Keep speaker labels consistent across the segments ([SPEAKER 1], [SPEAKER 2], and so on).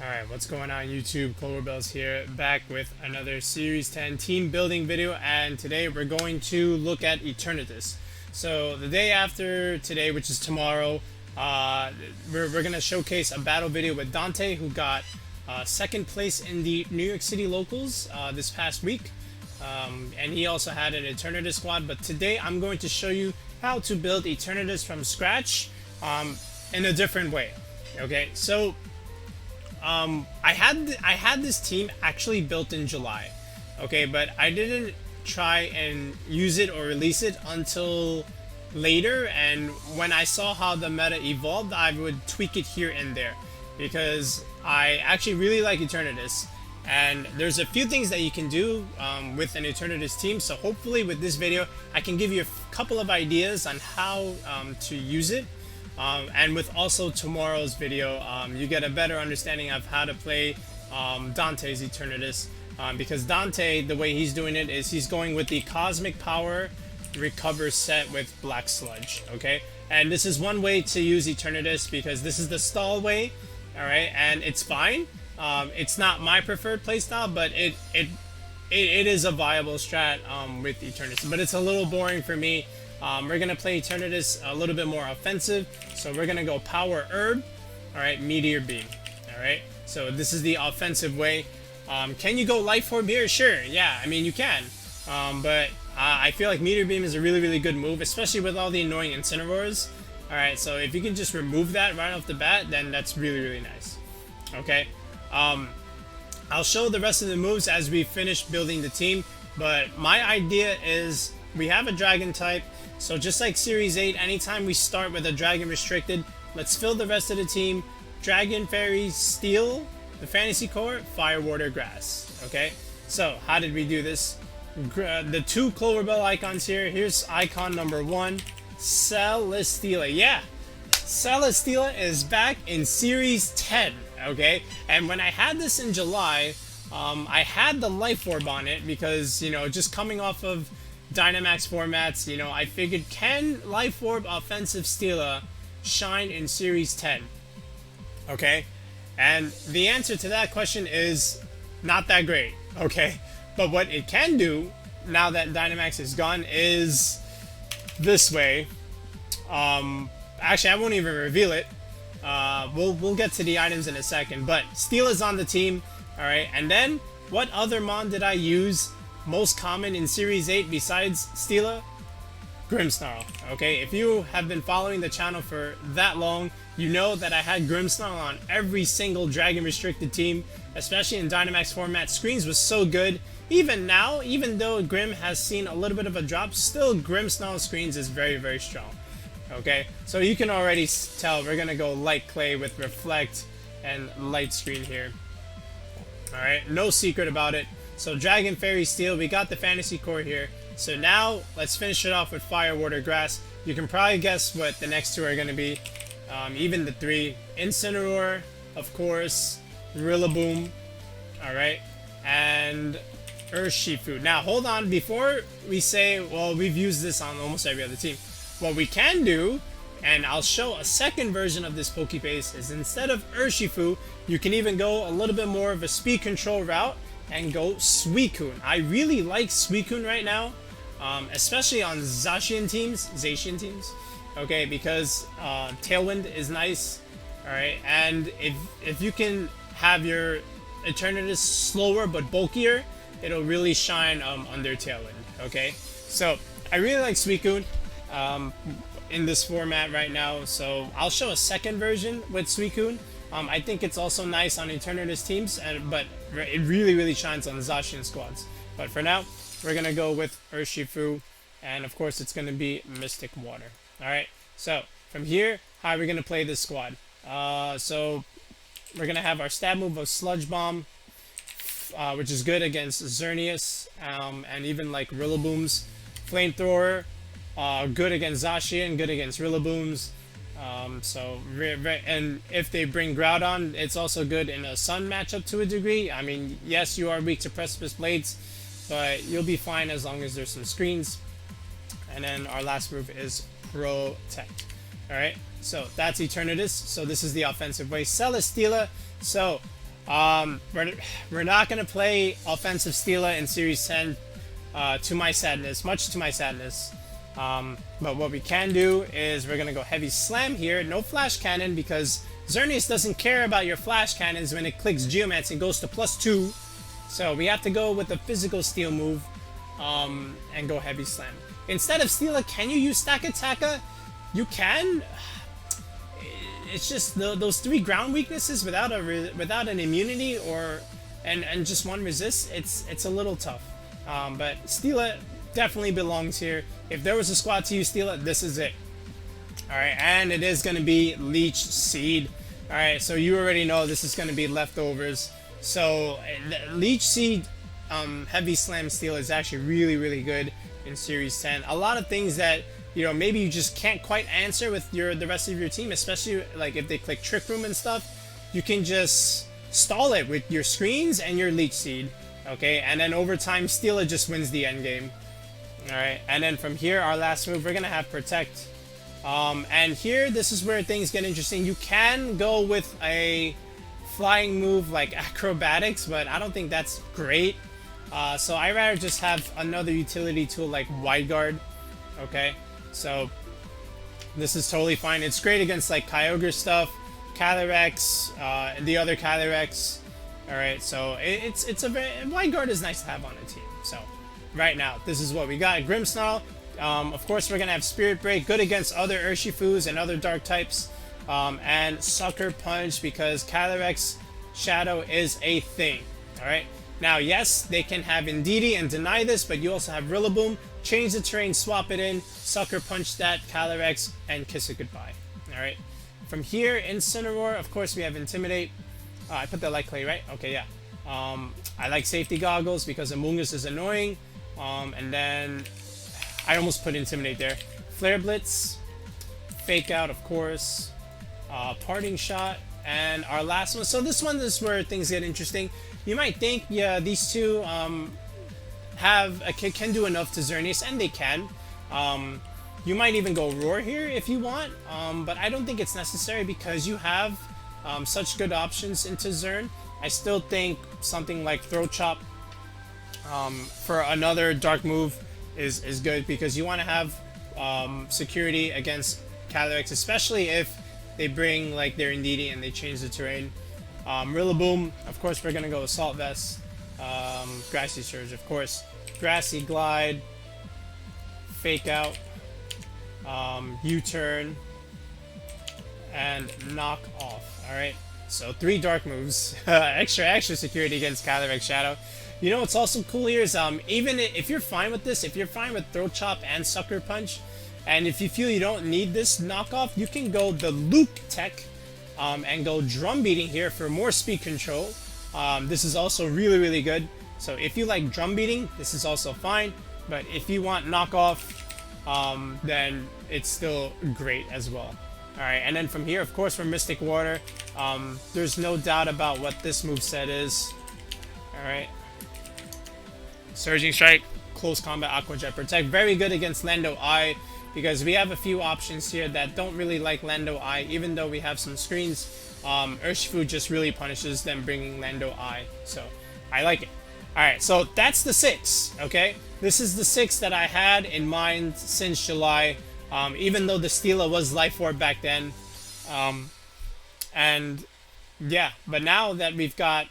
[SPEAKER 1] Alright, what's going on YouTube? Cloverbells here, back with another Series 10 team building video, and today we're going to look at Eternatus. So the day after today, which is tomorrow, we're going to showcase a battle video with Dante, who got second place in the New York City locals this past week. And he also had an Eternatus squad, but today I'm going to show you how to build Eternatus from scratch in a different way. Okay, so I had this team actually built in July, okay, but I didn't try and use it or release it until later, and when I saw how the meta evolved, I would tweak it here and there, because I actually really like Eternatus, and there's a few things that you can do with an Eternatus team, so hopefully with this video I can give you a couple of ideas on how to use it. And with also tomorrow's video, you get a better understanding of how to play Dante's Eternatus, because Dante, the way he's doing it is he's going with the Cosmic Power Recover set with Black Sludge, okay? And this is one way to use Eternatus because this is the stall way, alright? And it's fine. It's not my preferred playstyle, but it is a viable strat with Eternatus, but it's a little boring for me. We're going to play Eternatus a little bit more offensive, so we're going to go Power Herb, alright, Meteor Beam, alright? So this is the offensive way. Can you go Life Orb here? Sure, yeah, I mean you can, but I feel like Meteor Beam is a really good move, especially with all the annoying Incineroars. Alright, so if you can just remove that right off the bat, then that's really nice, okay? I'll show the rest of the moves as we finish building the team, but my idea is we have a Dragon type. So just like Series 8, anytime we start with a Dragon restricted, let's fill the rest of the team. Dragon, Fairy, Steel, the Fantasy Core, Fire, Water, Grass. Okay, so how did we do this? The two Cloverbell icons here. Here's icon number 1, Celesteela. Yeah, Celesteela is back in Series 10. Okay, and when I had this in July, I had the Life Orb on it because, you know, just coming off of Dynamax formats, you know, I figured, can Life Orb offensive Steela shine in Series 10? Okay, and the answer to that question is not that great, okay? But what it can do, now that Dynamax is gone, is this way. Actually, I won't even reveal it. We'll get to the items in a second, but Steela's on the team, alright? And then, what other mon did I use most common in Series 8 besides Steela? Grimmsnarl. Okay, if you have been following the channel for that long, you know that I had Grimmsnarl on every single Dragon restricted team, especially in Dynamax format. Screens was so good. Even now, even though Grim has seen a little bit of a drop, still Grimmsnarl screens is very strong. Okay, so you can already tell we're gonna go Light Clay with Reflect and Light Screen here. Alright, no secret about it. So Dragon, Fairy, Steel, we got the Fantasy Core here. So now let's finish it off with Fire, Water, Grass. You can probably guess what the next two are going to be. Even the three. Incineroar, of course. Rillaboom. Alright. And Urshifu. Now hold on, before we say, well, we've used this on almost every other team. What we can do, and I'll show a second version of this Pokepaste, is instead of Urshifu, you can even go a little bit more of a speed control route and go Suicune. I really like Suicune right now, especially on Zacian teams, okay, because Tailwind is nice, alright, and if you can have your Eternatus slower but bulkier, it'll really shine under Tailwind, okay? So, I really like Suicune in this format right now, so I'll show a second version with Suicune. I think it's also nice on Eternatus teams, but it really shines on Zacian squads. But for now, we're going to go with Urshifu, and of course it's going to be Mystic Water. Alright, so from here, how are we going to play this squad? So we're going to have our stab move of Sludge Bomb, which is good against Xerneas, and even like Rillaboom's Flamethrower, good against Zacian, good against Rillabooms. And if they bring Groudon, it's also good in a Sun matchup to a degree. I mean, yes, you are weak to Precipice Blades, but you'll be fine as long as there's some screens. And then our last move is Protect. Alright, so that's Eternatus. So this is the offensive way. Celesteela. So We're not gonna play offensive Steela in Series 10, to my sadness, much to my sadness. But what we can do is we're gonna go heavy slam here. No flash cannon because Xerneas doesn't care about your flash cannons when it clicks Geomancy and goes to +2. So we have to go with the physical steel move, and go heavy slam. Instead of Steela, can you use Stack Attacka? You can. It's just those 3 ground weaknesses without an immunity and just 1 resist. It's a little tough. But Steela definitely belongs here. If there was a squad to use Steela, this is it. Alright, and it is going to be Leech Seed. Alright, so you already know this is going to be leftovers. So Leech Seed heavy slam steel is actually really good in Series 10. A lot of things that, you know, maybe you just can't quite answer with the rest of your team, especially like if they click Trick Room and stuff, you can just stall it with your screens and your Leech Seed. Okay, and then over time, Steela just wins the end game. Alright, and then from here, our last move, we're gonna have Protect. And here, this is where things get interesting. You can go with a flying move like Acrobatics, but I don't think that's great. So I'd rather just have another utility tool like Wide Guard. Okay, so this is totally fine. It's great against like Kyogre stuff, Calyrex, the other Calyrex. Alright, so it's a very... Wide Guard is nice to have on a team. So, right now, this is what we got. Grimmsnarl, of course, we're going to have Spirit Break, good against other Urshifus and other Dark types. And Sucker Punch, because Calyrex Shadow is a thing. Alright, now, yes, they can have Indeedee and deny this, but you also have Rillaboom. Change the terrain, swap it in, Sucker Punch that Calyrex, and kiss it goodbye. Alright, from here, Incineroar, of course, we have Intimidate. I put the Light Clay, right? Okay, yeah. I like Safety Goggles because Amoonguss is annoying. And then I almost put Intimidate there. Flare Blitz, Fake Out, of course, Parting Shot, and our last one. So this one is where things get interesting. You might think, yeah, these two can do enough to Xerneas, and they can. You might even go Roar here if you want, but I don't think it's necessary because you have such good options into Xern. I still think something like Throat Chop for another dark move is good because you want to have security against Calyrex, especially if they bring like their Indeedee and they change the terrain. Rillaboom, of course, we're gonna go Assault Vest. Grassy Surge, of course. Grassy Glide, Fake Out, U-Turn, and Knock Off. Alright, so 3 dark moves. extra security against Calyrex Shadow. You know what's also cool here is even if you're fine with this, if you're fine with Throat Chop and Sucker Punch, and if you feel you don't need this knockoff, you can go the Luke tech and go Drum Beating here for more speed control. This is also really good. So if you like Drum Beating, this is also fine. But if you want knockoff, then it's still great as well. Alright, and then from here, of course, for Mystic Water, there's no doubt about what this moveset is. Alright. Surging Strike, Close Combat, Aqua Jet Protect. Very good against Lando Eye, because we have a few options here that don't really like Lando Eye, even though we have some screens. Urshifu just really punishes them bringing Lando Eye, so I like it. Alright, so that's the 6, okay? This is the 6 that I had in mind since July. Even though the Steela was Life Orb back then. And yeah, but now that we've got,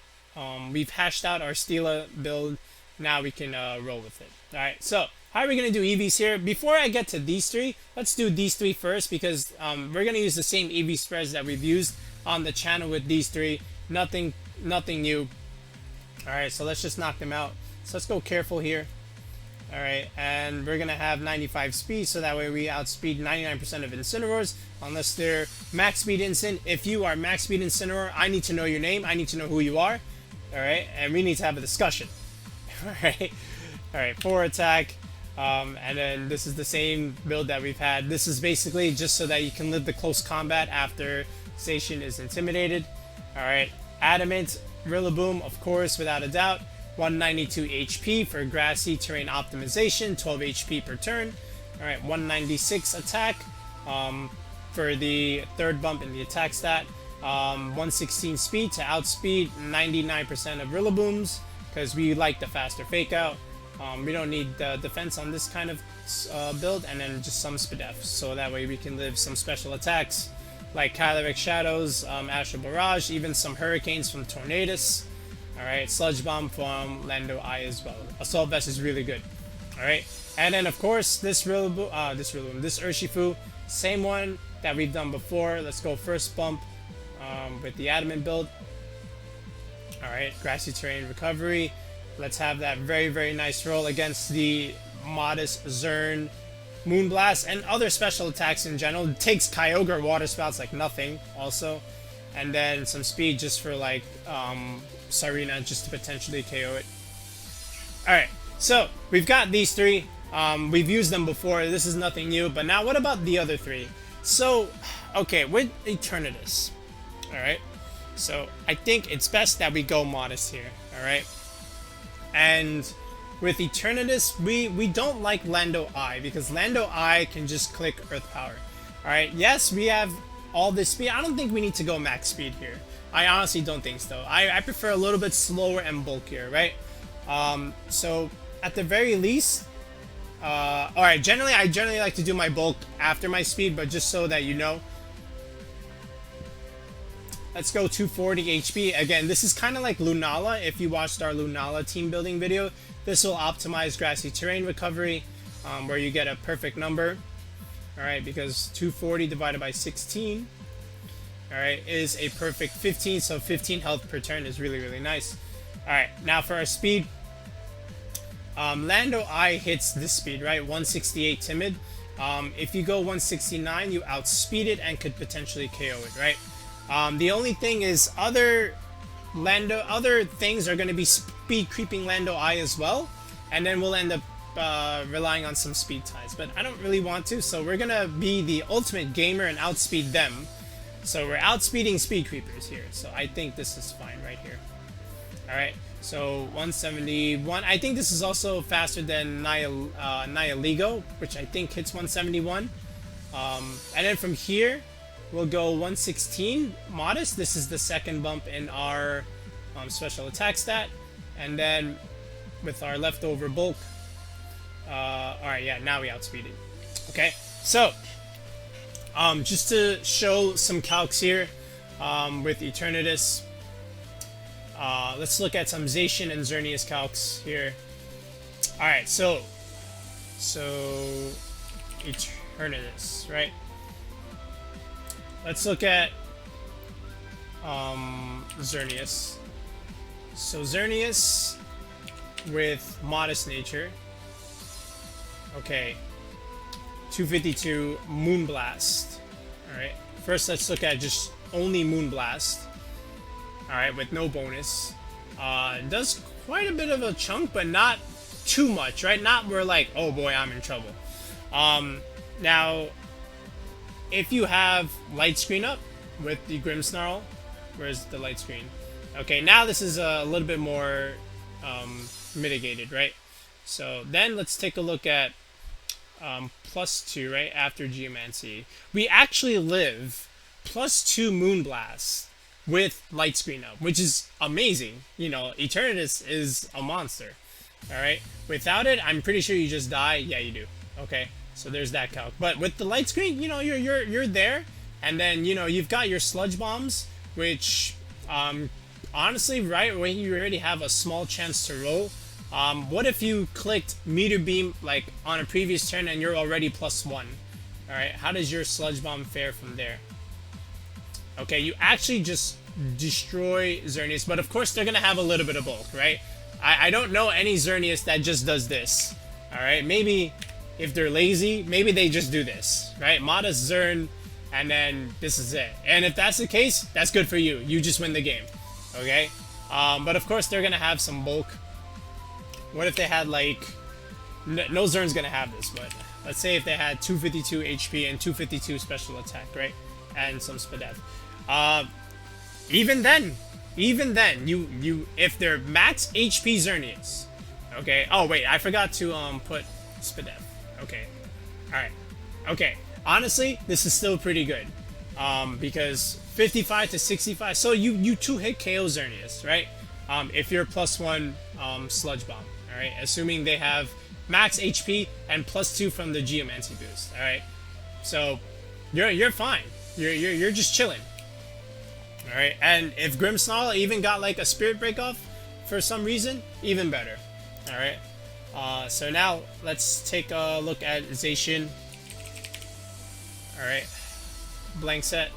[SPEAKER 1] we've hashed out our Steela build, now we can roll with it. Alright, so how are we going to do EVs here? Before I get to these 3, let's do these 3 first because we're going to use the same EV spreads that we've used on the channel with these 3. Nothing new. Alright, so let's just knock them out. So let's go careful here. Alright, and we're going to have 95 speed, so that way we outspeed 99% of Incineroars, unless they're max speed Incin. If you are max speed Incineroar, I need to know your name, I need to know who you are. Alright, and we need to have a discussion. Alright, 4 attack, and then this is the same build that we've had. This is basically just so that you can live the close combat after Station is intimidated. Alright, Adamant, Rillaboom, of course, without a doubt. 192 HP for Grassy Terrain Optimization, 12 HP per turn. Alright, 196 attack for the 3rd bump in the attack stat. 116 speed to outspeed 99% of Rillabooms, because we like the faster fake out. We don't need the defense on this kind of build, and then just some Spadef, so that way we can live some special attacks like Calyrex Shadows, Astral Barrage, even some Hurricanes from Tornadus. Alright, Sludge Bomb from Lando I as well. Assault Vest is really good. Alright, and then of course this Urshifu, same one that we've done before. Let's go first bump with the Adamant build. Alright, Grassy Terrain Recovery. Let's have that very, very nice roll against the Modest Zern Moonblast and other special attacks in general. It takes Kyogre Water Spouts like nothing also. And then some speed just for like Sarina, just to potentially KO it. Alright, so we've got these three. We've used them before. This is nothing new. But now what about the other three? So, okay, with Eternatus. Alright, so I think it's best that we go Modest here. Alright. And with Eternatus, we don't like Lando I, because Lando I can just click Earth Power. Alright, yes, we have all this speed. I don't think we need to go max speed here. I honestly don't think so. I prefer a little bit slower and bulkier, right? So at the very least, alright, I generally like to do my bulk after my speed, but just so that you know. Let's go 240 HP. Again, this is kind of like Lunala. If you watched our Lunala team building video, this will optimize Grassy Terrain Recovery, where you get a perfect number. Alright, because 240 divided by 16, alright, is a perfect 15, so 15 health per turn is really, really nice. Alright, now for our speed. Lando I hits this speed, right? 168 Timid. If you go 169, you outspeed it and could potentially KO it, right? The only thing is other things are going to be speed creeping Lando I as well, and then we'll end up relying on some speed ties, but I don't really want to, so we're going to be the ultimate gamer and outspeed them. So we're outspeeding speed creepers here, so I think this is fine right here. Alright, so 171. I think this is also faster than Nihiligo, which I think hits 171. And then from here, we'll go 116 Modest. This is the second bump in our special attack stat. And then with our leftover bulk. Alright, yeah, now we outspeed it. Okay, so just to show some calcs here with Eternatus. Let's look at some Zacian and Xerneas calcs here. Alright, so Eternatus, right? Let's look at Xerneas. So Xerneas with Modest Nature. Okay. 252 Moonblast. Alright. First let's look at just only Moonblast. Alright, with no bonus. It does quite a bit of a chunk, but not too much, right? Not where like, oh boy, I'm in trouble. Now, if you have light screen up with the Grimmsnarl, where's the light screen? Okay, now this is a little bit more mitigated, right? So then let's take a look at +2, right, after Geomancy. We actually live +2 Moonblast with light screen up, which is amazing. You know, Eternatus is a monster. Alright, without it, I'm pretty sure you just die. Yeah, you do. Okay, so there's that calc. But with the light screen, you know, you're there, and then, you know, you've got your Sludge Bombs, which honestly, right when you already have a small chance to roll, what if you clicked Meteor Beam like on a previous turn and you're already +1? Alright, how does your Sludge Bomb fare from there? Okay, you actually just destroy Xerneas, but of course they're gonna have a little bit of bulk, right? I don't know any Xerneas that just does this. Alright, maybe if they're lazy, maybe they just do this, right? Modest Zern, and then this is it. And if that's the case, that's good for you. You just win the game, okay? But of course they're gonna have some bulk. What if they had like... No Zern's gonna have this, but let's say if they had 252 HP and 252 special attack, right? And some Spadef. Even then, you if they're max HP Xerneas, okay. Oh wait, I forgot to put Spadef. Okay, all right, okay. Honestly, this is still pretty good, because 55 to 65. So you two-hit KO Xerneas, right? If you're +1 Sludge Bomb, all right? Assuming they have max HP and +2 from the Geomancy boost, all right? So you're fine. You're just chilling. All right, and if Grimmsnarl even got like a Spirit Break off for some reason, even better. All right, so now let's take a look at Zacian. All right, blank set.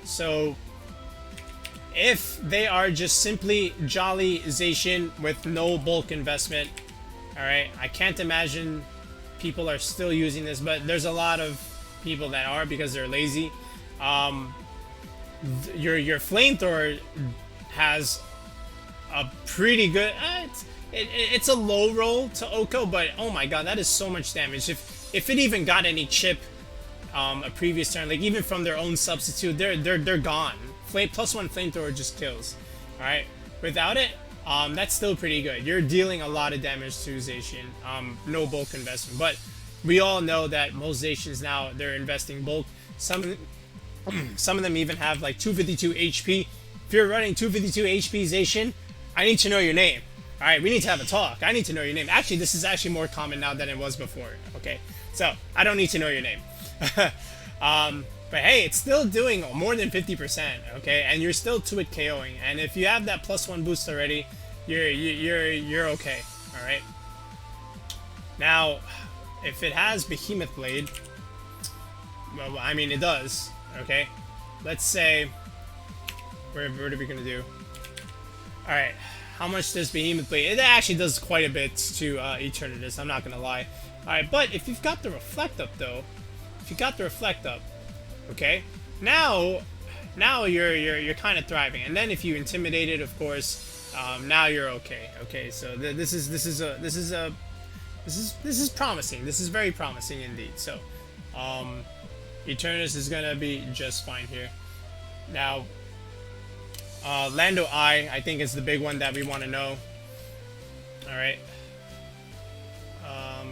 [SPEAKER 1] So if they are just simply Jolly Zacian with no bulk investment, all right, I can't imagine people are still using this, but there's a lot of people that are because they're lazy. Your flamethrower has a pretty good. It's a low roll to Oko, but oh my god, that is so much damage. If it even got any chip, a previous turn, like even from their own substitute, they're gone. +1 flamethrower just kills. All right, without it, that's still pretty good. You're dealing a lot of damage to Zacian. No bulk investment, but we all know that most Zacians now they're investing bulk. Some of them even have like 252 HP. If you're running 252 HP Zacian, I need to know your name. All right, we need to have a talk. I need to know your name. Actually, this is actually more common now than it was before. Okay, so I don't need to know your name. But hey, it's still doing more than 50%. Okay, and you're still 2-hit KOing. And if you have that +1 boost already, you're okay. All right. Now, if it has Behemoth Blade, well, I mean it does. Okay, let's say, what are we gonna do? All right, how much does Behemoth Blade? It actually does quite a bit to Eternatus. I'm not gonna lie. All right, but if you've got the Reflect Up though, okay, now you're kind of thriving. And then if you intimidate it, of course, now you're okay. Okay, so this is promising. This is very promising indeed. So, Eternatus is gonna be just fine here. Now, Lando I think is the big one that we want to know. All right.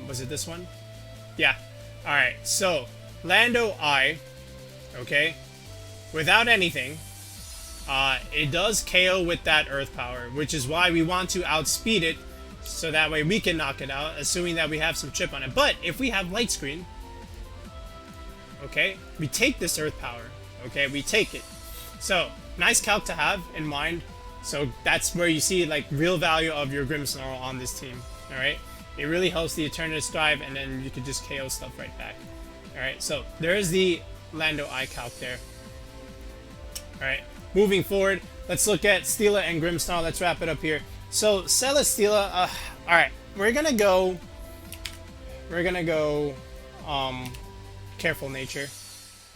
[SPEAKER 1] Was it this one? Yeah. All right. So Lando I, okay, without anything, it does KO with that Earth Power, which is why we want to outspeed it, so that way we can knock it out, assuming that we have some chip on it. But if we have Light Screen, okay, we take this Earth Power. Okay, we take it. So nice calc to have in mind. So that's where you see like real value of your Grimmsnarl on this team. All right, it really helps the Eternatus drive, and then you can just KO stuff right back. All right, so there's the Lando I calc there. All right, moving forward, let's look at Stela and Grimmsnarl. Let's wrap it up here. So Celesteela, all right, we're gonna go careful nature.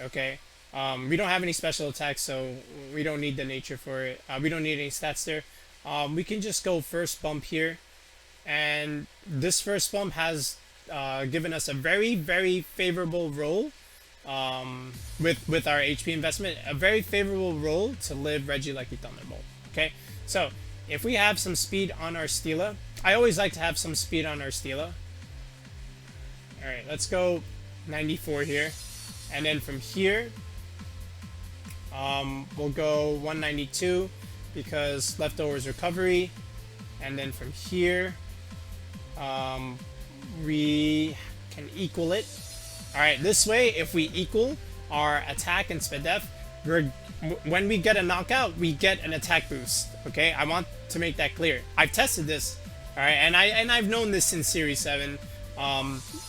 [SPEAKER 1] Okay, we don't have any special attacks, so we don't need the nature for it. We don't need any stats there. We can just go first bump here, and this first bump has given us a very, very favorable roll with our HP investment. A very favorable roll to live Regieleki Thunderbolt. Okay, so if we have some speed on our Stela, I always like to have some speed on our Stela. All right, let's go 94 here, and then from here we'll go 192 because leftovers recovery, and then from here we can equal it. All right, this way if we equal our attack and SPDF, when we get a knockout, we get an attack boost. Okay, I want to make that clear. I've tested this, all right, and I've known this since Series 7.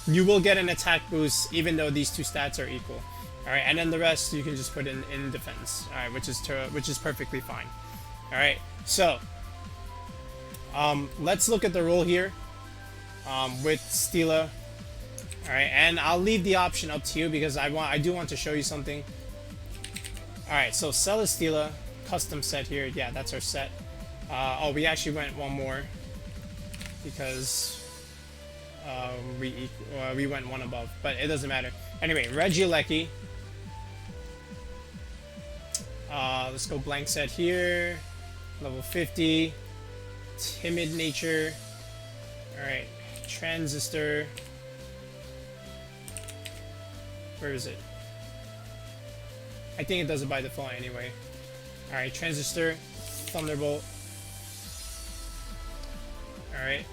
[SPEAKER 1] You will get an attack boost even though these two stats are equal. All right, and then the rest you can just put in defense. All right, which is perfectly fine. All right, so let's look at the roll here with Stela. All right, and I'll leave the option up to you because I do want to show you something. All right, so Celesteela custom set here. Yeah, that's our set. Oh, we actually went one more because we went one above, but it doesn't matter. Anyway, Regieleki. Let's go blank set here. Level 50. Timid nature. Alright. Transistor. Where is it? I think it does it by default anyway. Alright, Transistor, Thunderbolt. Alright.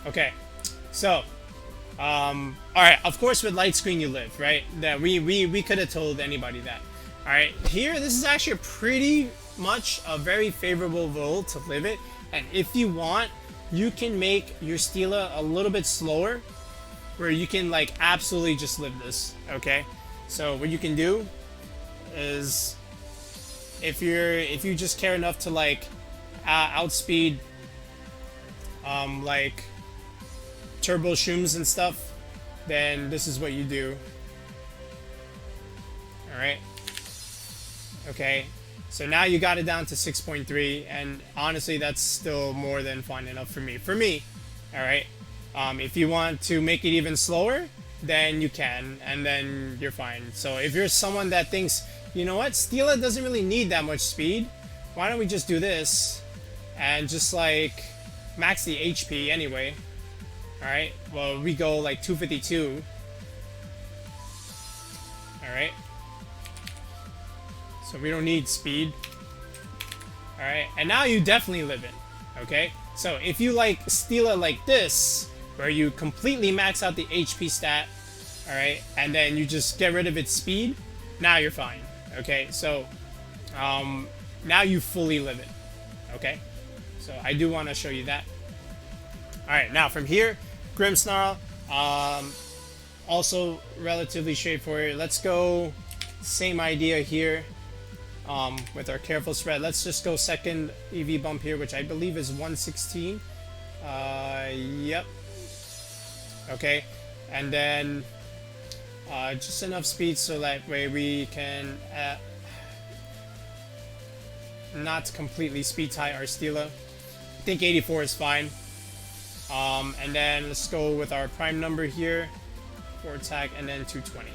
[SPEAKER 1] Okay, so, alright, of course with Light Screen you live, right? That we could have told anybody that. Alright, here, this is actually pretty much a very favorable role to live it, and if you want, you can make your Steela a little bit slower, where you can, like, absolutely just live this, okay? So, what you can do is, if you just care enough to, like, outspeed, like, Turbo Shooms and stuff, then this is what you do. Alright. Okay. So now you got it down to 6.3, and honestly, that's still more than fine enough for me. Alright. If you want to make it even slower, then you can, and then you're fine. So if you're someone that thinks, you know what, Steela doesn't really need that much speed, why don't we just do this, and just, like, max the HP anyway. Alright, well, we go like 252. Alright. So we don't need speed. Alright, and now you definitely live it. Okay? So if you like Steela like this, where you completely max out the HP stat, alright, and then you just get rid of its speed, now you're fine. Okay, so now you fully live it. Okay? So I do want to show you that. Alright, now from here, Grimmsnarl, also relatively straightforward. Let's go, same idea here, with our careful spread. Let's just go second EV bump here, which I believe is 116. Yep. Okay, and then just enough speed so that way we can not completely speed tie our Steela. I think 84 is fine. And then let's go with our prime number here for attack, and then 220.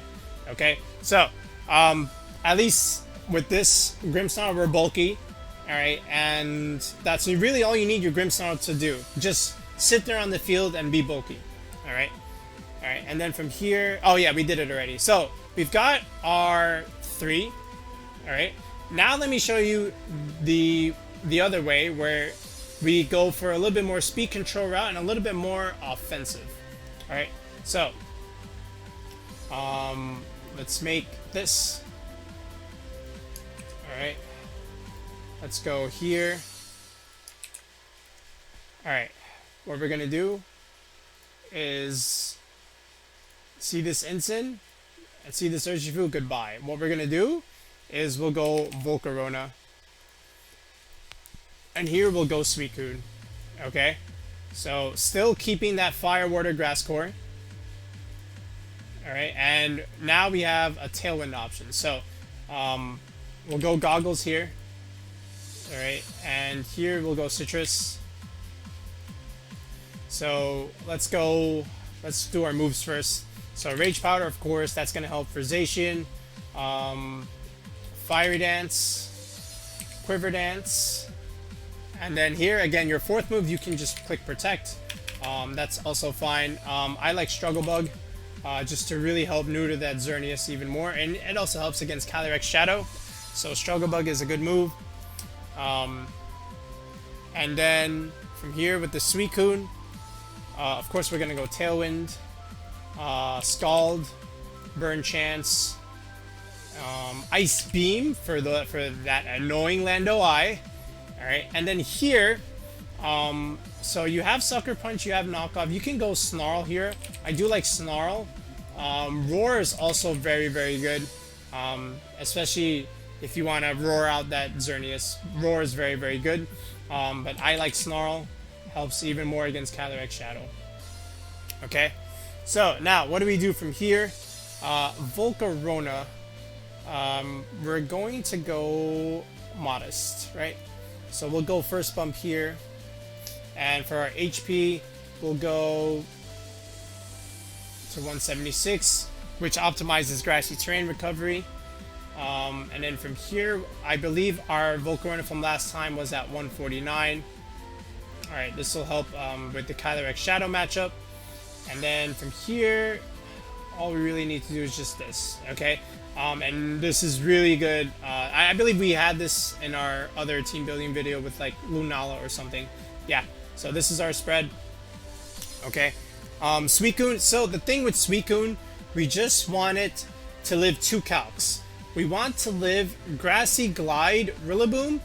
[SPEAKER 1] Okay, so at least with this Grimmsnarl, we're bulky. Alright, and that's really all you need your Grimmsnarl to do. Just sit there on the field and be bulky. Alright, alright, and then from here, oh yeah, we did it already. So we've got our 3. Alright, now let me show you the other way, where we go for a little bit more speed control route and a little bit more offensive. Alright, so let's make this. Alright, let's go here. Alright, what we're gonna do is see this Incin and see this Urshifu, goodbye. What we're gonna do is we'll go Volcarona. And here we'll go Suicune. Okay? So, still keeping that Fire, Water, Grass core. Alright, and now we have a Tailwind option. So, we'll go Goggles here. Alright, and here we'll go Citrus. So, let's do our moves first. So, Rage Powder, of course, that's going to help for Zacian. Fiery Dance. Quiver Dance. And then here, again, your 4th move, you can just click Protect. That's also fine. I like Struggle Bug, just to really help neuter that Xerneas even more. And it also helps against Calyrex Shadow. So Struggle Bug is a good move. And then from here with the Suicune, of course we're going to go Tailwind, Scald, Burn Chance, Ice Beam for that annoying Lando Eye. Alright, and then here, so you have Sucker Punch, you have Knockoff, you can go Snarl here. I do like Snarl. Roar is also very, very good, especially if you want to roar out that Xerneas. Roar is very, very good, but I like Snarl, helps even more against Calyrex Shadow. Okay, so now what do we do from here? Volcarona, we're going to go Modest, right? So we'll go first bump here, and for our HP, we'll go to 176, which optimizes Grassy Terrain recovery. And then from here, I believe our Volcarona from last time was at 149. Alright, this will help with the Calyrex Shadow matchup. And then from here, all we really need to do is just this, okay? And this is really good. I believe we had this in our other team building video with like Lunala or something. Yeah, so this is our spread. Okay. Suicune, so the thing with Suicune, we just want it to live 2 calcs. We want to live Grassy Glide Rillaboom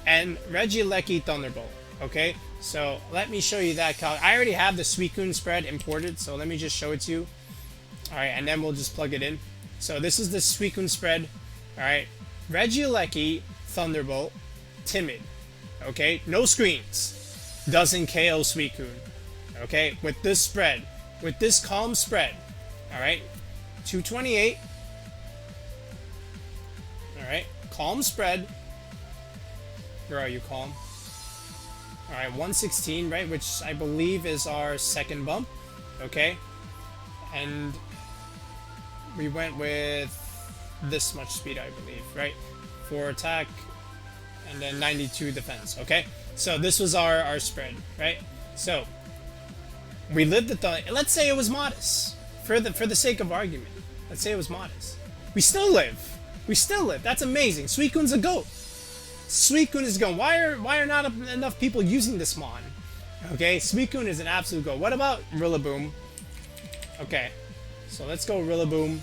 [SPEAKER 1] and Regieleki Thunderbolt. Okay, so let me show you that calc. I already have the Suicune spread imported, so let me just show it to you. Alright, and then we'll just plug it in. So this is the Suicune spread. Alright, Regieleki Thunderbolt, Timid. Okay, no screens. Doesn't KO Suicune. Okay, with this spread, with this calm spread. Alright, 228. Alright, calm spread. Where are you, calm? Alright, 116, right, which I believe is our second bump. Okay, and we went with this much speed, I believe, right? 4 attack, and then 92 defense, okay? So this was our spread, right? So we lived at the, let's say it was modest, for the sake of argument. Let's say it was modest. We still live. We still live. That's amazing. Suicune's a GOAT. Suicune is a GOAT. Why are not enough people using this mon? Okay, Suicune is an absolute GOAT. What about Rillaboom? Okay, so let's go Rillaboom.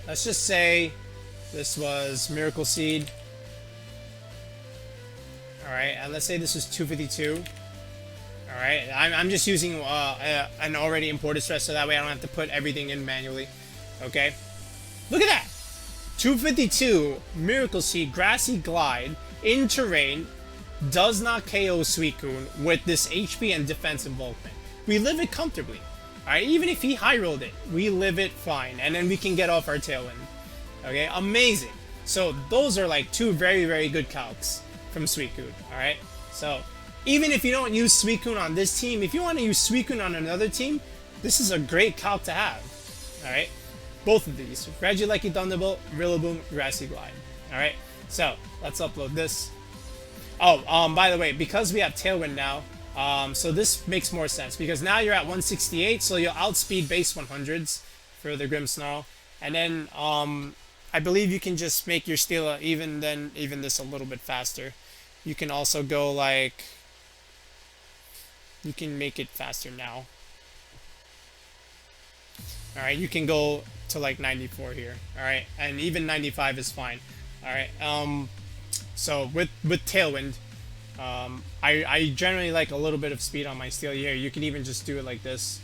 [SPEAKER 1] Let's just say this was Miracle Seed. Alright, and let's say this was 252. Alright, I'm just using an already imported stress so that way I don't have to put everything in manually. Okay, look at that! 252 Miracle Seed, Grassy Glide, in terrain, does not KO Suicune with this HP and defense involvement. We live it comfortably. Alright, even if he high rolled it, we live it fine, and then we can get off our Tailwind. Okay, amazing. So those are like 2 very, very good calcs from Suicune. Alright, so even if you don't use Suicune on this team, if you want to use Suicune on another team, this is a great calc to have. Alright, both of these. Regieleki Thunderbolt, Rillaboom, Grassy Glide. Alright, so let's upload this. Oh, by the way, because we have Tailwind now, so this makes more sense because now you're at 168, so you'll outspeed base 100s for the Grimmsnarl, and then I believe you can just make your Steela even this a little bit faster. You can also go like, you can make it faster now. All right, you can go to like 94 here. All right, and even 95 is fine. All right, so with Tailwind. I generally like a little bit of speed on my Steela here. You can even just do it like this.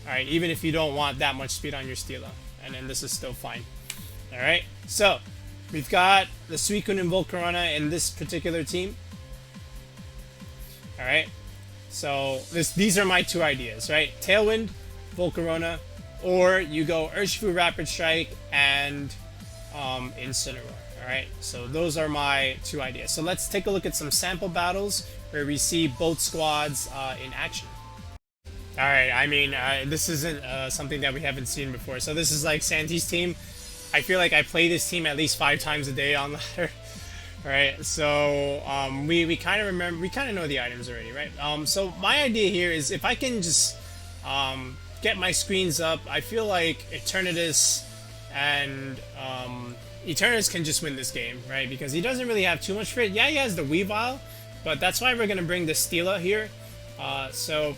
[SPEAKER 1] Alright, even if you don't want that much speed on your Steela. And then this is still fine. Alright, so we've got the Suicune and Volcarona in this particular team. Alright, so these are my 2 ideas, right? Tailwind, Volcarona, or you go Urshifu, Rapid Strike, and Incineroar. Alright, so those are my 2 ideas. So let's take a look at some sample battles where we see both squads in action. Alright, I mean, this isn't something that we haven't seen before. So this is like Santi's team. I feel like I play this team at least 5 times a day on ladder. Alright, so we kind of remember, we kind of know the items already, right? So my idea here is if I can just get my screens up, I feel like Eternatus and Eternatus can just win this game, right? Because he doesn't really have too much for it. Yeah, he has the Weavile, but that's why we're going to bring the Steela here. So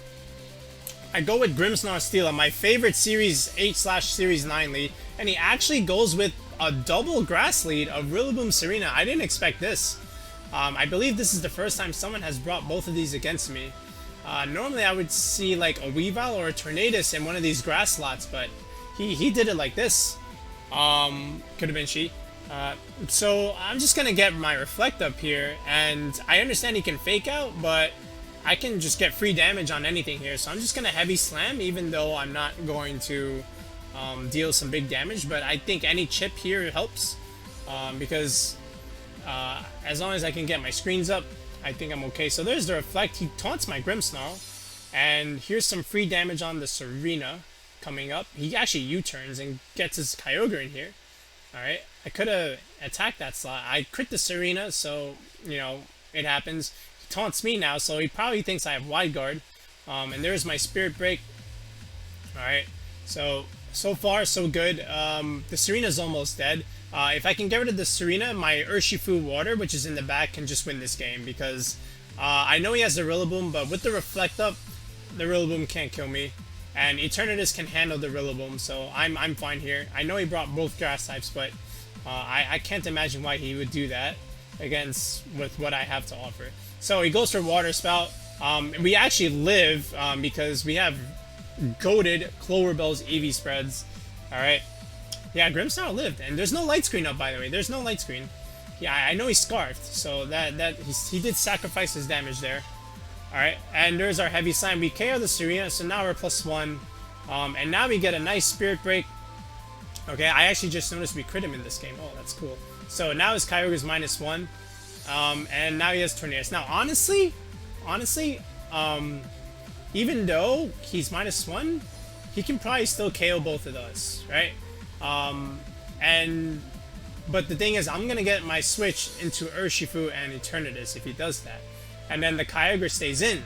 [SPEAKER 1] I go with Grimmsnarl Steela, my favorite Series 8/Series 9 lead, and he actually goes with a double grass lead of Rillaboom Serena. I didn't expect this. I believe this is the first time someone has brought both of these against me. Normally I would see like a Weavile or a Eternatus in one of these grass slots, but he did it like this. Could have been she. So I'm just gonna get my Reflect up here, and I understand he can fake out, but I can just get free damage on anything here. So I'm just gonna heavy slam, even though I'm not going to deal some big damage. But I think any chip here helps, because as long as I can get my screens up, I think I'm okay. So there's the Reflect. He taunts my Grimmsnarl, and here's some free damage on the Serena coming up. He actually U-turns and gets his Kyogre in here. Alright, I could have attacked that slot. I crit the Serena, so, you know, it happens. He taunts me now, so he probably thinks I have Wide Guard. And there's my Spirit Break. Alright, so So far, so good. The Serena's almost dead. If I can get rid of the Serena, my Urshifu Water, which is in the back, can just win this game because I know he has the Rillaboom, but with the Reflect Up, the Rillaboom can't kill me. And Eternatus can handle the Rillaboom, so I'm fine here. I know he brought both grass types, but I can't imagine why he would do that against with what I have to offer. So he goes for Water Spout. We actually live because we have goated Cloverbell's EV spreads. Alright. Yeah, Grimmsnarl lived. And there's no light screen up, by the way. There's no light screen. Yeah, I know he's scarfed, so he did sacrifice his damage there. Alright, and there's our heavy slime. We KO the Serena, so now we're +1. And now we get a nice Spirit Break. Okay, I actually just noticed we crit him in this game. Oh, that's cool. So now his Kyogre's -1. And now he has Tornadus. Now, honestly, even though he's -1, he can probably still KO both of us, right? But the thing is, I'm gonna get my switch into Urshifu and Eternatus if he does that. And then the Kyogre stays in,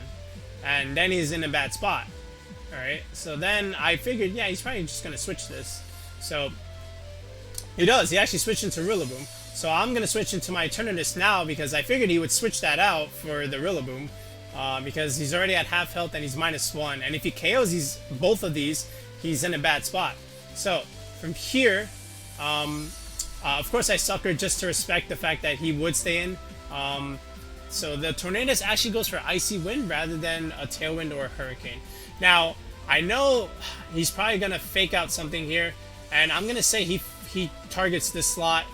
[SPEAKER 1] and then he's in a bad spot. Alright, so then I figured, yeah, he's probably just gonna switch this. So, he does, he actually switched into Rillaboom. So I'm gonna switch into my Eternatus now because I figured he would switch that out for the Rillaboom. Because he's already at half health and he's -1, and if he KOs both of these, he's in a bad spot. So from here, of course I suckered just to respect the fact that he would stay in. So the Tornadus actually goes for Icy Wind rather than a Tailwind or a Hurricane. Now I know he's probably gonna fake out something here, and I'm gonna say he targets this slot.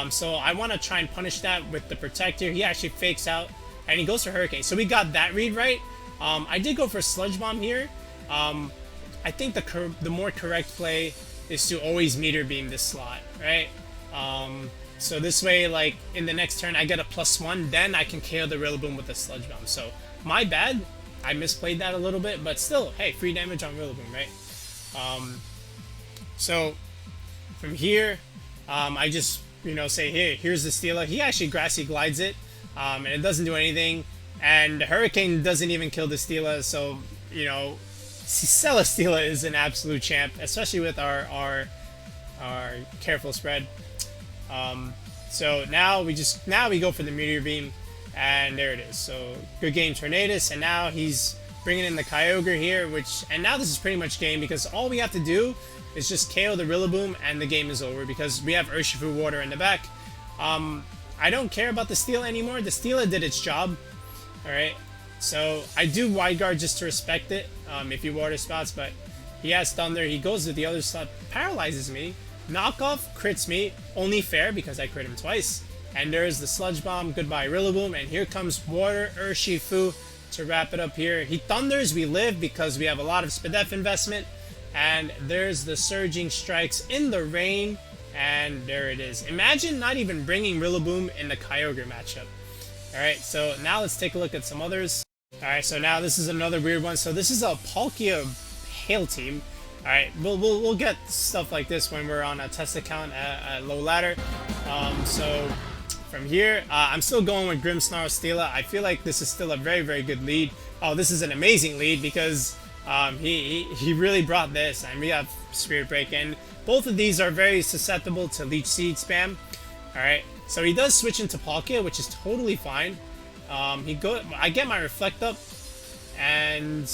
[SPEAKER 1] So I want to try and punish that with the Protector. He actually fakes out. And he goes for Hurricane. So we got that read right. I did go for Sludge Bomb here. I think the more correct play is to always Meteor Beam this slot, right? So this way, like, in the next turn, I get a +1. Then I can KO the Rillaboom with the Sludge Bomb. So, my bad. I misplayed that a little bit. But still, hey, free damage on Rillaboom, right? So, from here, I just, say, here's the Steela. He actually Grassy Glides it. And it doesn't do anything, and the Hurricane doesn't even kill the Steela, so, Celesteela is an absolute champ, especially with our careful spread. So now we go for the Meteor Beam, and there it is. So good game, Tornadus, and now he's bringing in the Kyogre here, and now this is pretty much game, because all we have to do is just KO the Rillaboom, and the game is over, because we have Urshifu Water in the back. I don't care about the Steela anymore. The Steela did its job. Alright. So I do Wide Guard just to respect it. If he Water Spouts, but he has Thunder. He goes to the other slot, paralyzes me. Knockoff crits me. Only fair because I crit him twice. And there's the Sludge Bomb. Goodbye Rillaboom. And here comes Water Urshifu to wrap it up here. He Thunders. We live because we have a lot of Spadef investment. And there's the Surging Strikes in the rain. And there it is. Imagine not even bringing Rillaboom in the Kyogre matchup. Alright, so now let's take a look at some others. Alright, so now this is another weird one. So this is a Palkia Hail Team. Alright, we'll get stuff like this when we're on a test account at low ladder. So from here, I'm still going with Grimmsnarl Steela. I feel like this is still a very, very good lead. Oh, this is an amazing lead because he really brought this, and we have Spirit Break in. Both of these are very susceptible to Leech Seed spam. Alright, so he does switch into Palkia, which is totally fine. I get my Reflect Up, and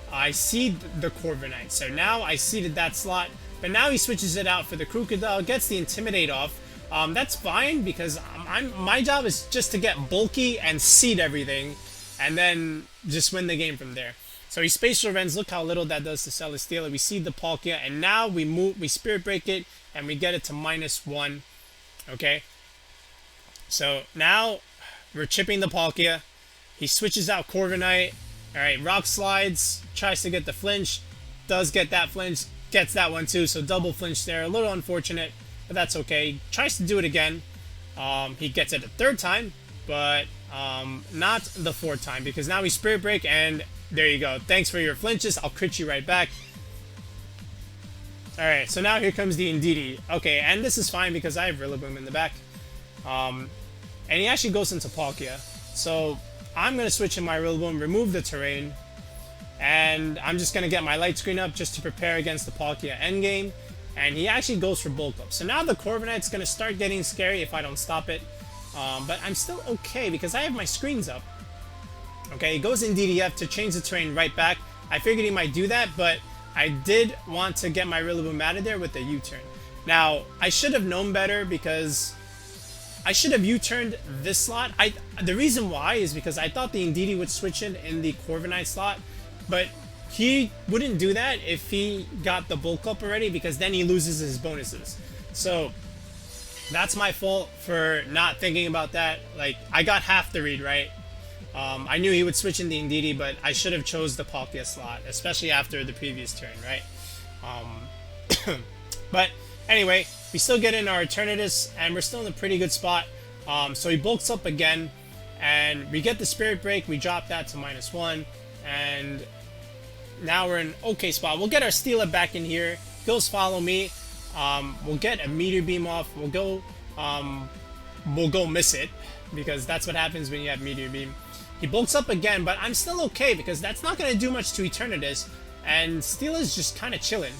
[SPEAKER 1] I seed the Corviknight. So now I seeded that slot, but now he switches it out for the Crocodile, gets the Intimidate off. That's fine, because my job is just to get bulky and seed everything, and then just win the game from there. So he Spatial Rends, look how little that does to Celesteela. We seed the Palkia, and now we Spirit Break it, and we get it to -1. Okay? So now we're chipping the Palkia. He switches out Corviknight. Alright, Rock Slides, tries to get the flinch, does get that flinch, gets that one too, so double flinch there. A little unfortunate, but that's okay. Tries to do it again. He gets it a third time, but not the fourth time, because now we Spirit Break, and there you go. Thanks for your flinches. I'll crit you right back. Alright, so now here comes the Indeedee. Okay, and this is fine because I have Rillaboom in the back. And he actually goes into Palkia. So I'm going to switch in my Rillaboom, remove the terrain, And I'm just going to get my light screen up just to prepare against the Palkia endgame. And he actually goes for bulk up. So now the Corviknight's going to start getting scary if I don't stop it. But I'm still okay because I have my screens up. Okay, he goes in DDF to change the terrain right back. I figured he might do that, but I did want to get my Rillaboom out of there with the U-turn. Now, I should have known better because I should have U-turned this slot. The reason why is because I thought the Indeedee would switch in the Corviknight slot, but he wouldn't do that if he got the bulk up already, because then he loses his bonuses. So that's my fault for not thinking about that. Like, I got half the read right. I knew he would switch in the Indeedee, but I should have chose the Palkia slot, especially after the previous turn, right? But anyway, we still get in our Eternatus, and we're still in a pretty good spot. So he bulks up again, and we get the Spirit Break. We drop that to -1, and now we're in an okay spot. We'll get our Steela back in here. Goes follow me. We'll get a Meteor Beam off. We'll go miss it, because that's what happens when you have Meteor Beam. He bulks up again, but I'm still okay because that's not going to do much to Eternatus, and Steela's just kind of chilling.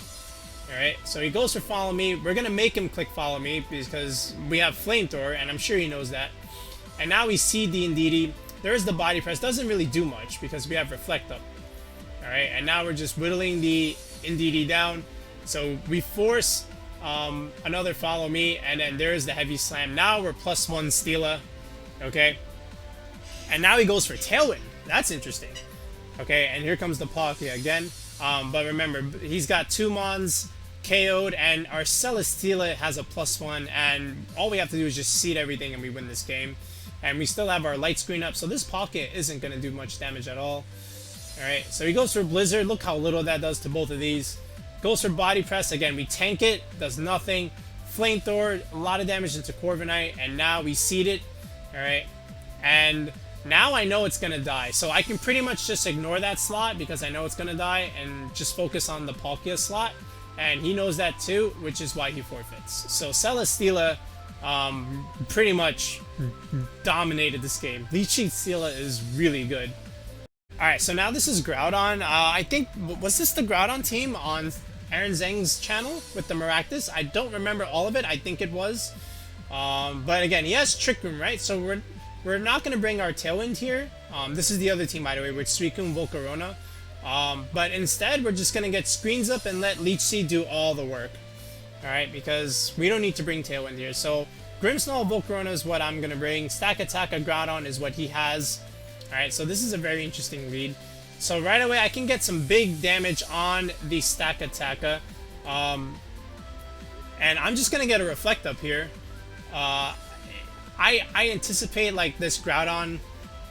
[SPEAKER 1] Alright, so he goes for follow me. We're going to make him click follow me because we have Flamethrower, and I'm sure he knows that. And now we see the Indeedee. There's the body press. Doesn't really do much because we have Reflect up. Alright, and now we're just whittling the Indeedee down. So we force another follow me, and then there's the heavy slam. Now we're +1 Steela. Okay. And now he goes for Tailwind. That's interesting. Okay, and here comes the Palkia again. But remember, he's got 2 Mons KO'd, and our Celesteela has a +1, and all we have to do is just seed everything and we win this game. And we still have our light screen up, so this Palkia isn't going to do much damage at all. Alright, so he goes for Blizzard. Look how little that does to both of these. Goes for Body Press. Again, we tank it. Does nothing. Flamethrower, a lot of damage into Corviknight, and now we seed it. Alright, and now I know it's going to die, so I can pretty much just ignore that slot because I know it's going to die and just focus on the Palkia slot. And he knows that too, which is why he forfeits. So Celesteela pretty much dominated this game. Leech Steela is really good. Alright, so now this is Groudon. I think, was this the Groudon team on Aaron Zhang's channel with the Maractus? I don't remember all of it. I think it was. But again, he has Trick Room, right? So we're not going to bring our Tailwind here. This is the other team, by the way, with Suicune, Volcarona. But instead, we're just going to get screens up and let Leech Seed do all the work. Alright, because we don't need to bring Tailwind here. So Grimmsnarl, Volcarona is what I'm going to bring. Stack Attack Groudon is what he has. Alright, so this is a very interesting lead. So right away, I can get some big damage on the Stack Attacker. And I'm just going to get a Reflect up here. I anticipate like this Groudon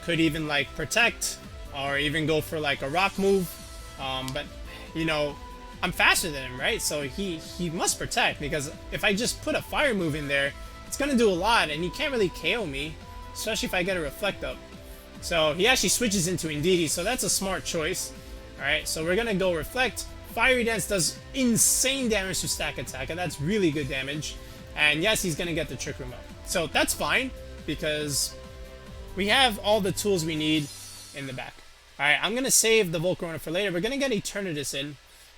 [SPEAKER 1] could even like protect or even go for like a rock move, but you know, I'm faster than him, right? So he must protect, because if I just put a fire move in there, it's gonna do a lot, and he can't really KO me, especially if I get a Reflect up. So he actually switches into Indeedee, so that's a smart choice. Alright, so we're gonna go Reflect. Fiery Dance does insane damage to Stack Attack, and that's really good damage. And yes, he's gonna get the Trick Room up. So that's fine, because we have all the tools we need in the back. Alright, I'm going to save the Volcarona for later. We're going to get Eternatus in.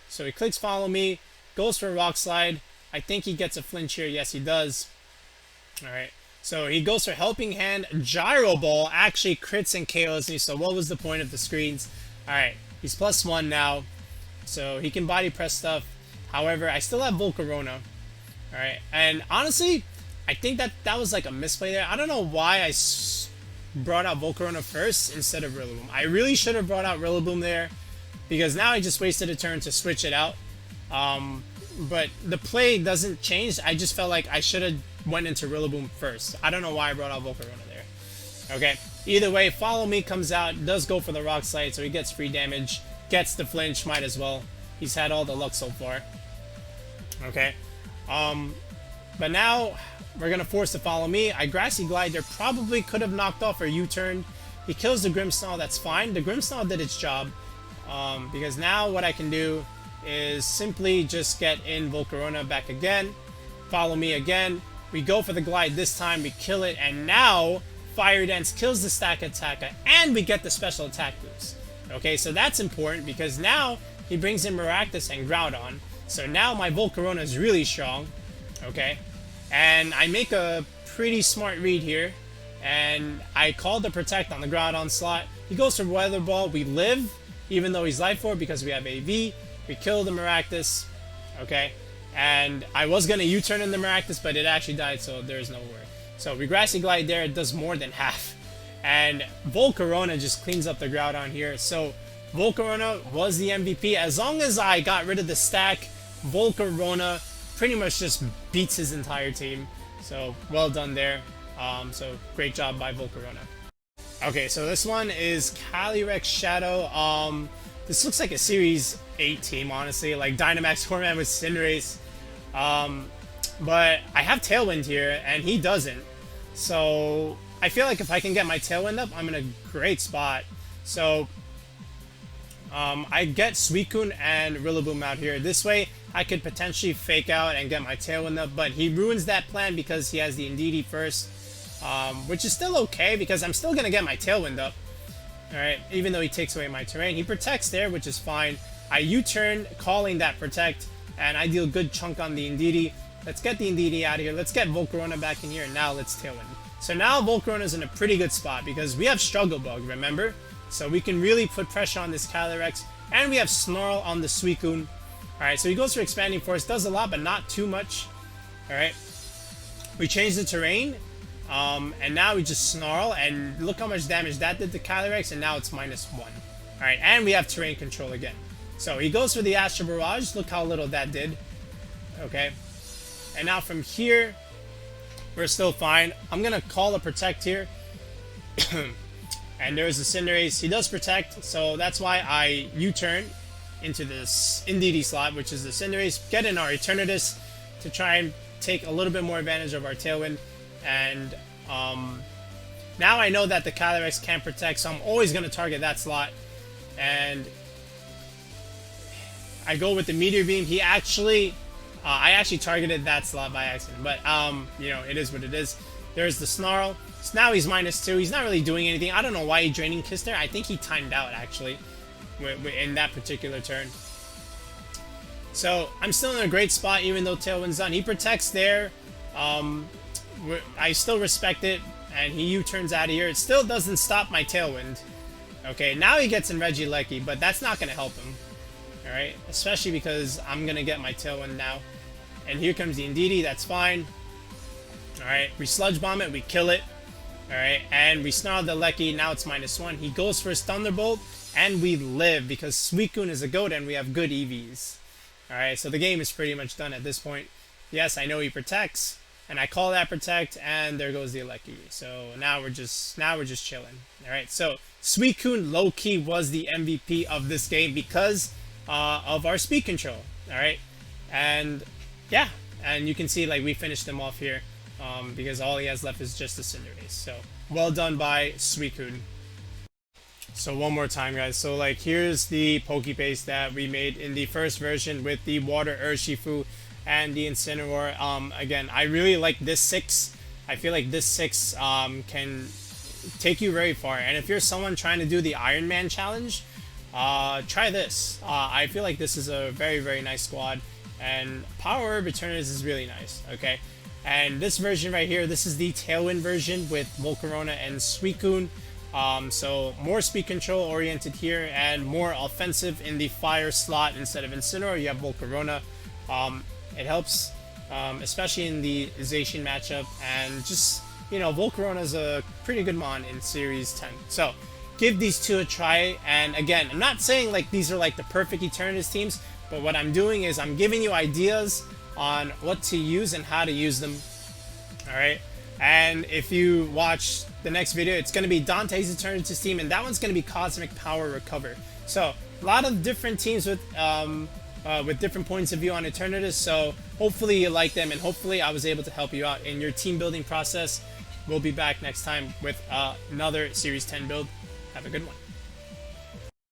[SPEAKER 1] So he clicks follow me, goes for a Rock Slide. I think he gets a flinch here. Yes, he does. Alright, so he goes for Helping Hand. Gyro Ball actually crits and KOs me, so what was the point of the screens? Alright, he's +1 now, so he can body press stuff. However, I still have Volcarona. Alright, and honestly, I think that was like a misplay there. I don't know why I brought out Volcarona first instead of Rillaboom. I really should have brought out Rillaboom there, because now I just wasted a turn to switch it out. But the play doesn't change. I just felt like I should have went into Rillaboom first. I don't know why I brought out Volcarona there. Okay, either way, Follow Me comes out, does go for the Rock Slide, so he gets free damage, gets the flinch, might as well. He's had all the luck so far. Okay, but now we're going to force to Follow Me. I Grassy Glide there, probably could have knocked off or U-turned. He kills the Grimmsnarl, that's fine. The Grimmsnarl did its job. Because now what I can do is simply just get in Volcarona back again. Follow Me again. We go for the Glide this time, we kill it, and now Fiery Dance kills the Stack Attacker, and we get the special attack boost. Okay, so that's important because now he brings in Maractus and Groudon. So now my Volcarona is really strong. Okay, and I make a pretty smart read here. And I call the Protect on the Groudon slot. He goes for Weather Ball. We live, even though he's Life Orb because we have AV. We kill the Maractus. Okay, and I was going to U-turn in the Maractus, but it actually died, so there's no worry. So Regrassi Glide there, it does more than half. And Volcarona just cleans up the Groudon here. So Volcarona was the MVP. As long as I got rid of the stack, Volcarona pretty much just beats his entire team. So well done there. So great job by Volcarona. Okay, so this one is Calyrex Shadow. This looks like a Series 8 team, honestly. Like Dynamax Torment with Cinderace. But I have Tailwind here, and he doesn't. So I feel like if I can get my Tailwind up, I'm in a great spot. So I get Suicune and Rillaboom out here. This way, I could potentially fake out and get my Tailwind up, but he ruins that plan because he has the Indeedee first. Which is still okay because I'm still gonna get my Tailwind up. Alright, even though he takes away my terrain. He protects there, which is fine. I U-turn, calling that protect, and I deal a good chunk on the Indeedee. Let's get the Indeedee out of here. Let's get Volcarona back in here, and now let's Tailwind. So now Volcarona's in a pretty good spot because we have Struggle Bug, remember? So we can really put pressure on this Calyrex, and we have Snarl on the Suicune. Alright, so he goes for Expanding Force, does a lot, but not too much. Alright, we change the terrain. And now we just Snarl, and look how much damage that did to Calyrex, and now it's -1. Alright, and we have terrain control again. So he goes for the Astro Barrage, look how little that did. Okay. And now from here, we're still fine. I'm gonna call a Protect here. And there's the Cinderace. He does Protect, so that's why I U-turn into this Indeedee slot, which is the Cinderace, get in our Eternatus to try and take a little bit more advantage of our Tailwind. And now I know that the Calyrex can't protect, so I'm always going to target that slot. And I go with the Meteor Beam. He actually, I actually targeted that slot by accident, but you know, it is what it is. There's the Snarl. So now he's -2. He's not really doing anything. I don't know why he Draining Kiss there. I think he timed out actually in that particular turn. So I'm still in a great spot, even though Tailwind's done. He protects there. I still respect it, and he U-turns out of here. It still doesn't stop my Tailwind. Okay, now he gets in Regieleki, but that's not going to help him. Alright, especially because I'm going to get my Tailwind now. And here comes the Indeedee, that's fine. Alright, we Sludge Bomb it, we kill it. Alright, and we Snarl the Lecky, now it's -1. He goes for his Thunderbolt, and we live because Suicune is a goat and we have good EVs. Alright, so the game is pretty much done at this point. Yes, I know he protects. And I call that Protect, and there goes the Lecky. So now we're just chilling. All right. So Suicune low-key was the MVP of this game because of our speed control. All right. And yeah, and you can see like we finished him off here because all he has left is just the Cinderace. So well done by Suicune. So one more time, guys. So like here's the Pokepaste that we made in the first version with the Water Urshifu and the Incineroar. Again, I really like this 6. I feel like this 6 can take you very far. And if you're someone trying to do the Iron Man challenge, try this. I feel like this is a very, very nice squad. And Power Herb Eternatus is really nice, okay? And this version right here, this is the Tailwind version with Volcarona and Suicune. So more speed control oriented here and more offensive in the fire slot instead of Incineroar. You have Volcarona. It helps, especially in the Zacian matchup, and just, you know, Volcarona is a pretty good mon in Series 10. So, give these two a try, and again, I'm not saying like these are like the perfect Eternatus teams, but what I'm doing is I'm giving you ideas on what to use and how to use them, alright? And if you watch the next video, it's going to be Dante's Eternatus team, and that one's going to be Cosmic Power Recover. So, a lot of different teams with different points of view on Eternatus, so hopefully you like them, and hopefully I was able to help you out in your team building process. We'll be back next time with another Series 10 build. Have a good one.